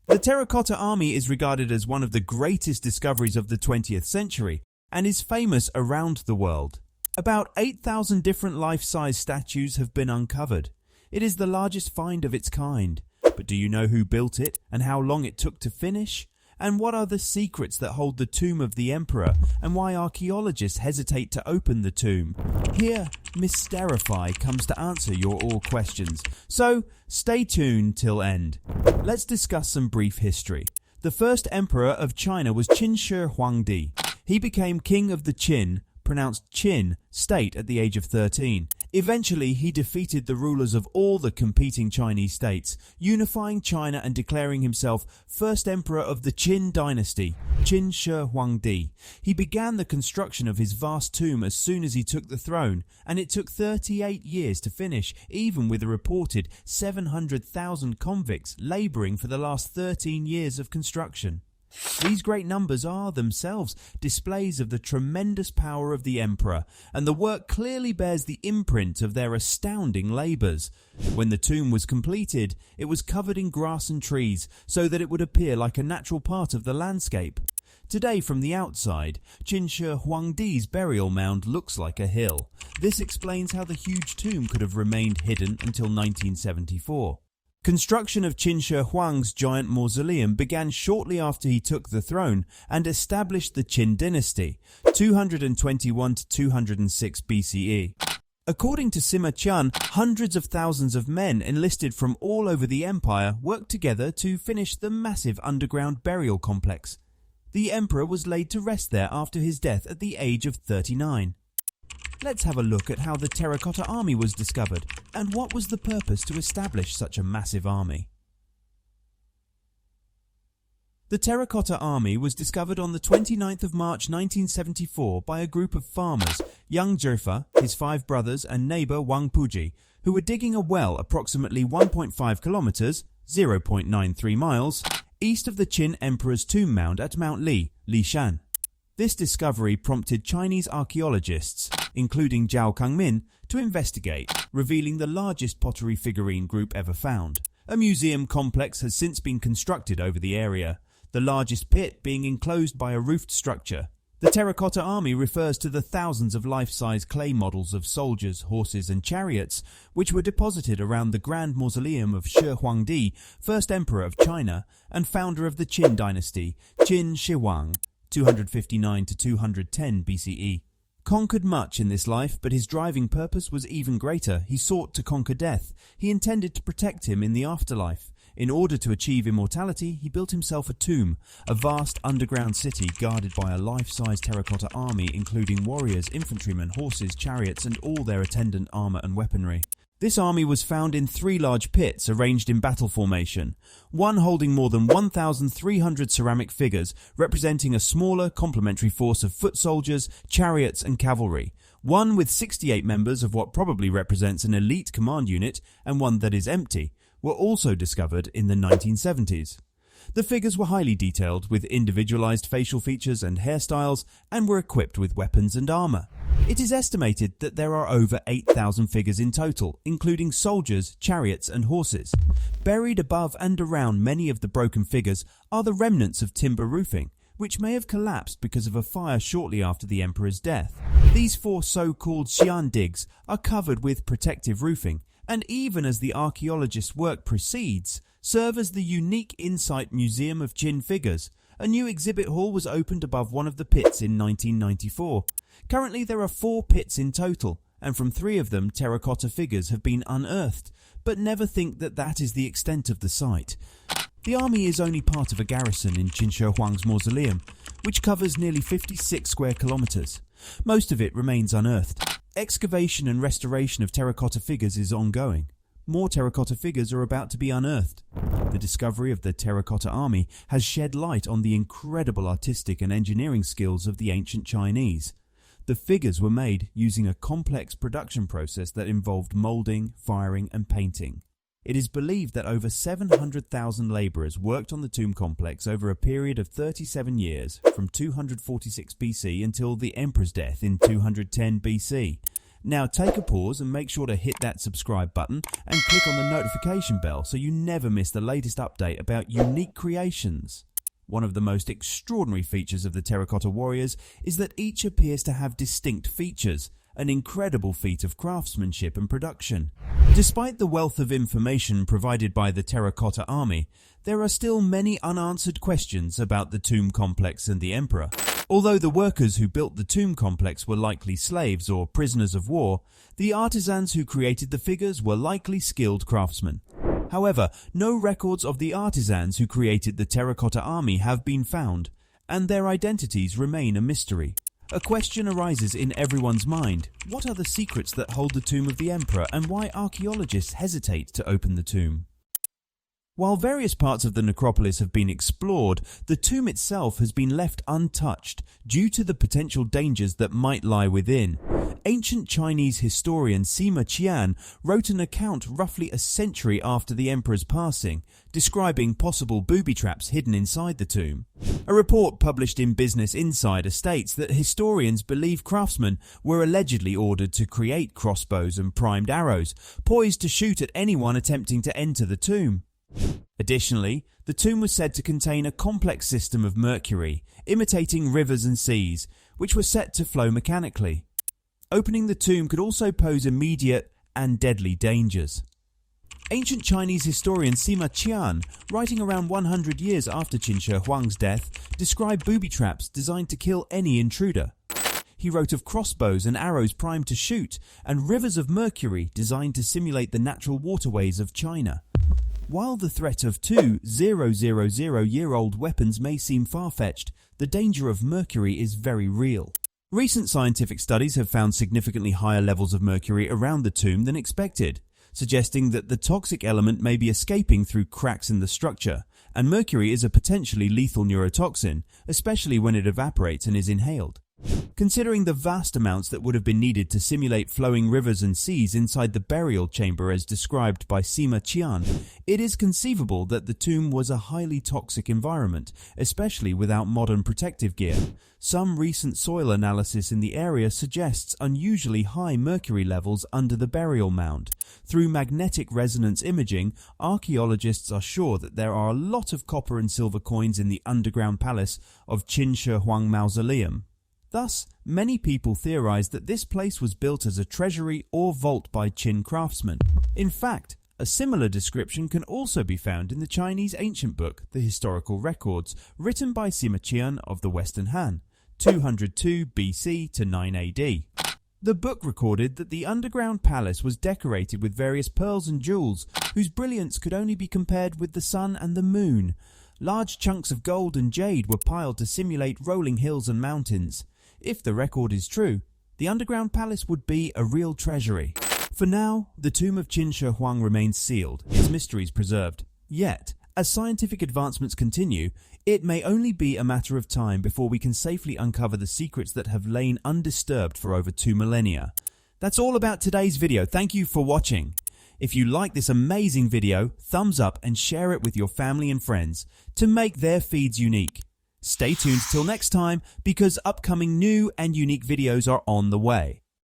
The Terracotta Army is regarded as one of the greatest discoveries of the 20th century and is famous around the world. About 8,000 different life-size statues have been uncovered. It is the largest find of its kind. But do you know who built it and how long it took to finish? And what are the secrets that hold the tomb of the emperor and why archaeologists hesitate to open the tomb? Here, Mysterify comes to answer your all questions. So, stay tuned till end. Let's discuss some brief history. The first emperor of China was Qin Shi Huangdi. He became king of the Qin, pronounced Qin, state at the age of 13. Eventually, he defeated the rulers of all the competing Chinese states, unifying China and declaring himself first emperor of the Qin dynasty, Qin Shi Huangdi. He began the construction of his vast tomb as soon as he took the throne, and it took 38 years to finish, even with a reported 700,000 convicts laboring for the last 13 years of construction. These great numbers are themselves displays of the tremendous power of the emperor, and the work clearly bears the imprint of their astounding labours. When the tomb was completed, it was covered in grass and trees, so that it would appear like a natural part of the landscape. Today, from the outside, Qin Shi Huangdi's burial mound looks like a hill. This explains how the huge tomb could have remained hidden until 1974. Construction of Qin Shi Huang's giant mausoleum began shortly after he took the throne and established the Qin dynasty, 221 to 206 BCE. According to Sima Qian, hundreds of thousands of men enlisted from all over the empire worked together to finish the massive underground burial complex. The emperor was laid to rest there after his death at the age of 39. Let's have a look at how the Terracotta Army was discovered and what was the purpose to establish such a massive army. The Terracotta Army was discovered on the 29th of March 1974 by a group of farmers, young Zhifa, his 5 brothers and neighbour Wang Puji, who were digging a well approximately 1.5 kilometres (0.93 miles) east of the Qin Emperor's tomb mound at Mount Lishan. This discovery prompted Chinese archaeologists, including Zhao Kangmin, to investigate, revealing the largest pottery figurine group ever found. A museum complex has since been constructed over the area, the largest pit being enclosed by a roofed structure. The Terracotta Army refers to the thousands of life-size clay models of soldiers, horses and chariots, which were deposited around the grand mausoleum of Shi Huangdi, first emperor of China and founder of the Qin dynasty, Qin Shi Huang, 259 to 210 BCE. Conquered much in this life, but his driving purpose was even greater. He sought to conquer death. He intended to protect him in the afterlife. In order to achieve immortality, he built himself a tomb, a vast underground city guarded by a life-size terracotta army including warriors, infantrymen, horses, chariots and all their attendant armour and weaponry. This army was found in 3 large pits arranged in battle formation, one holding more than 1,300 ceramic figures representing a smaller complementary force of foot soldiers, chariots and cavalry, one with 68 members of what probably represents an elite command unit and one that is empty, were also discovered in the 1970s. The figures were highly detailed with individualized facial features and hairstyles and were equipped with weapons and armor. It is estimated that there are over 8,000 figures in total, including soldiers, chariots and horses. Buried above and around many of the broken figures are the remnants of timber roofing, which may have collapsed because of a fire shortly after the emperor's death. These 4 so-called xian digs are covered with protective roofing, and even as the archaeologists' work proceeds, serve as the unique Insight Museum of Qin figures. A new exhibit hall was opened above one of the pits in 1994. Currently there are 4 pits in total, and from 3 of them terracotta figures have been unearthed, but never think that that is the extent of the site. The army is only part of a garrison in Qin Shi Huang's mausoleum, which covers nearly 56 square kilometres. Most of it remains unearthed. Excavation and restoration of terracotta figures is ongoing. More terracotta figures are about to be unearthed. The discovery of the Terracotta Army has shed light on the incredible artistic and engineering skills of the ancient Chinese. The figures were made using a complex production process that involved moulding, firing and painting. It is believed that over 700,000 labourers worked on the tomb complex over a period of 37 years, from 246 BC until the emperor's death in 210 BC. Now take a pause and make sure to hit that subscribe button and click on the notification bell so you never miss the latest update about unique creations. One of the most extraordinary features of the Terracotta Warriors is that each appears to have distinct features, an incredible feat of craftsmanship and production. Despite the wealth of information provided by the Terracotta Army, there are still many unanswered questions about the tomb complex and the emperor. Although the workers who built the tomb complex were likely slaves or prisoners of war, the artisans who created the figures were likely skilled craftsmen. However, no records of the artisans who created the Terracotta Army have been found, and their identities remain a mystery. A question arises in everyone's mind: what are the secrets that hold the tomb of the emperor, and why archaeologists hesitate to open the tomb? While various parts of the necropolis have been explored, the tomb itself has been left untouched due to the potential dangers that might lie within. Ancient Chinese historian Sima Qian wrote an account roughly a century after the emperor's passing, describing possible booby traps hidden inside the tomb. A report published in Business Insider states that historians believe craftsmen were allegedly ordered to create crossbows and primed arrows, poised to shoot at anyone attempting to enter the tomb. Additionally, the tomb was said to contain a complex system of mercury, imitating rivers and seas, which were set to flow mechanically. Opening the tomb could also pose immediate and deadly dangers. Ancient Chinese historian Sima Qian, writing around 100 years after Qin Shi Huang's death, described booby traps designed to kill any intruder. He wrote of crossbows and arrows primed to shoot, and rivers of mercury designed to simulate the natural waterways of China. While the threat of two 000-year-old weapons may seem far-fetched, the danger of mercury is very real. Recent scientific studies have found significantly higher levels of mercury around the tomb than expected, suggesting that the toxic element may be escaping through cracks in the structure, and mercury is a potentially lethal neurotoxin, especially when it evaporates and is inhaled. Considering the vast amounts that would have been needed to simulate flowing rivers and seas inside the burial chamber as described by Sima Qian, it is conceivable that the tomb was a highly toxic environment, especially without modern protective gear. Some recent soil analysis in the area suggests unusually high mercury levels under the burial mound. Through magnetic resonance imaging, archaeologists are sure that there are a lot of copper and silver coins in the underground palace of Qin Shi Huang Mausoleum. Thus, many people theorize that this place was built as a treasury or vault by Qin craftsmen. In fact, a similar description can also be found in the Chinese ancient book, The Historical Records, written by Sima Qian of the Western Han, 202 BC to 9 AD. The book recorded that the underground palace was decorated with various pearls and jewels, whose brilliance could only be compared with the sun and the moon. Large chunks of gold and jade were piled to simulate rolling hills and mountains. If the record is true, the underground palace would be a real treasury. For now, the tomb of Qin Shi Huang remains sealed, its mysteries preserved. Yet, as scientific advancements continue, it may only be a matter of time before we can safely uncover the secrets that have lain undisturbed for over 2 millennia. That's all about today's video. Thank you for watching. If you like this amazing video, thumbs up and share it with your family and friends to make their feeds unique. Stay tuned till next time, because upcoming new and unique videos are on the way.